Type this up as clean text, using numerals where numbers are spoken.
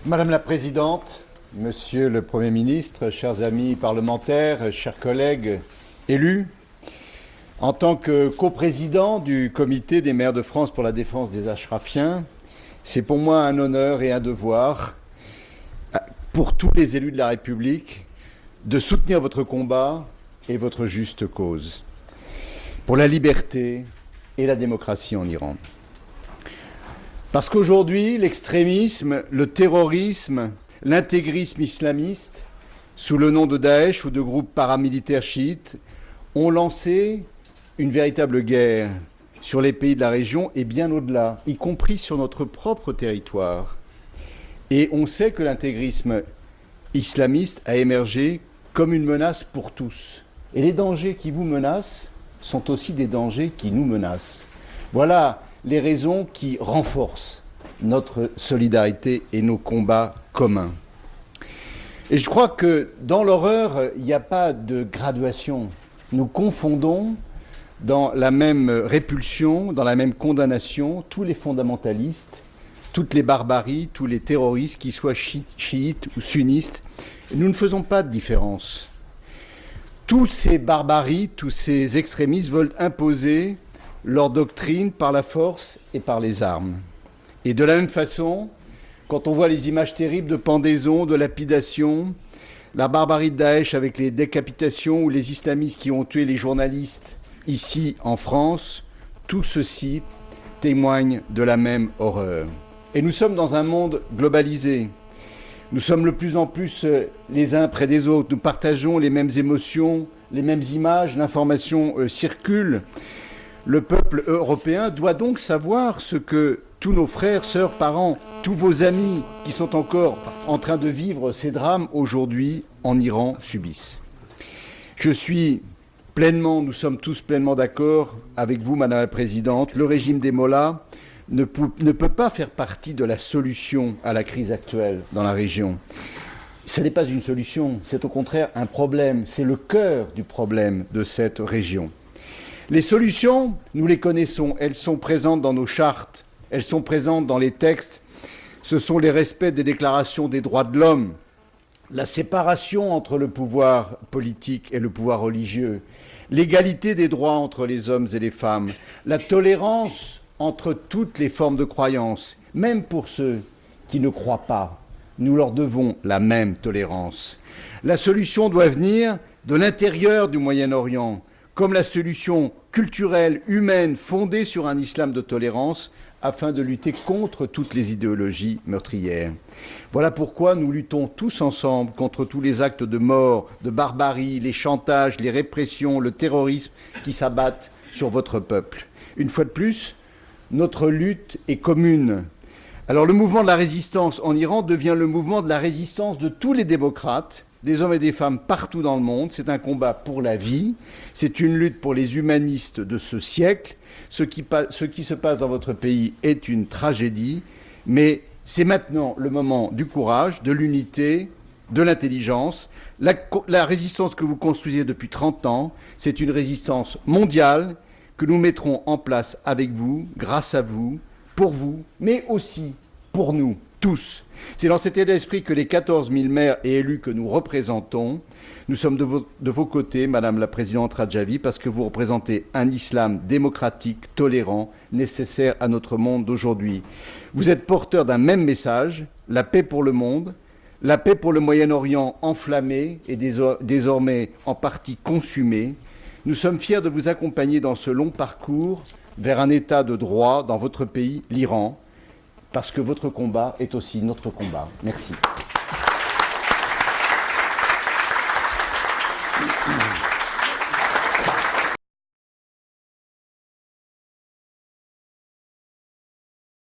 Madame la Présidente, Monsieur le Premier ministre, chers amis parlementaires, chers collègues élus, en tant que coprésident du Comité des maires de France pour la défense des Ashrafiens, c'est pour moi un honneur et un devoir, pour tous les élus de la République, de soutenir votre combat et votre juste cause pour la liberté et la démocratie en Iran. Parce qu'aujourd'hui, l'extrémisme, le terrorisme, l'intégrisme islamiste, sous le nom de Daesh ou de groupes paramilitaires chiites, ont lancé une véritable guerre sur les pays de la région et bien au-delà, y compris sur notre propre territoire. Et on sait que l'intégrisme islamiste a émergé comme une menace pour tous. Et les dangers qui vous menacent sont aussi des dangers qui nous menacent. Voilà les raisons qui renforcent notre solidarité et nos combats communs. Et je crois que dans l'horreur, il n'y a pas de graduation. Nous confondons dans la même répulsion, dans la même condamnation, tous les fondamentalistes, toutes les barbaries, tous les terroristes, qu'ils soient chiites ou sunnistes. Nous ne faisons pas de différence. Tous ces barbaries, tous ces extrémistes veulent imposer leur doctrine par la force et par les armes. Et de la même façon, quand on voit les images terribles de pendaisons, de lapidations, la barbarie de Daesh avec les décapitations ou les islamistes qui ont tué les journalistes ici en France, tout ceci témoigne de la même horreur. Et nous sommes dans un monde globalisé. Nous sommes de plus en plus les uns près des autres. Nous partageons les mêmes émotions, les mêmes images, l'information circule. Le peuple européen doit donc savoir ce que tous nos frères, sœurs, parents, tous vos amis qui sont encore en train de vivre ces drames aujourd'hui en Iran subissent. Nous sommes tous pleinement d'accord avec vous, Madame la Présidente. Le régime des mollahs ne peut pas faire partie de la solution à la crise actuelle dans la région. Ce n'est pas une solution, c'est au contraire un problème, c'est le cœur du problème de cette région. Les solutions, nous les connaissons, elles sont présentes dans nos chartes, elles sont présentes dans les textes, ce sont les respects des déclarations des droits de l'homme, la séparation entre le pouvoir politique et le pouvoir religieux, l'égalité des droits entre les hommes et les femmes, la tolérance entre toutes les formes de croyance, même pour ceux qui ne croient pas. Nous leur devons la même tolérance. La solution doit venir de l'intérieur du Moyen-Orient, comme la solution culturelle, humaine, fondée sur un islam de tolérance, afin de lutter contre toutes les idéologies meurtrières. Voilà pourquoi nous luttons tous ensemble contre tous les actes de mort, de barbarie, les chantages, les répressions, le terrorisme qui s'abattent sur votre peuple. Une fois de plus, notre lutte est commune. Alors le mouvement de la résistance en Iran devient le mouvement de la résistance de tous les démocrates, des hommes et des femmes partout dans le monde. C'est un combat pour la vie, c'est une lutte pour les humanistes de ce siècle. Ce qui se passe dans votre pays est une tragédie, mais c'est maintenant le moment du courage, de l'unité, de l'intelligence. La résistance que vous construisez depuis 30 ans, c'est une résistance mondiale que nous mettrons en place avec vous, grâce à vous, pour vous, mais aussi pour nous tous. C'est dans cet état d'esprit que les 14 000 maires et élus que nous représentons, nous sommes de vos côtés, Madame la Présidente Radjavi, parce que vous représentez un islam démocratique, tolérant, nécessaire à notre monde d'aujourd'hui. Vous êtes porteur d'un même message, la paix pour le monde, la paix pour le Moyen-Orient enflammé et désormais en partie consumé. Nous sommes fiers de vous accompagner dans ce long parcours vers un état de droit dans votre pays, l'Iran, parce que votre combat est aussi notre combat. Merci.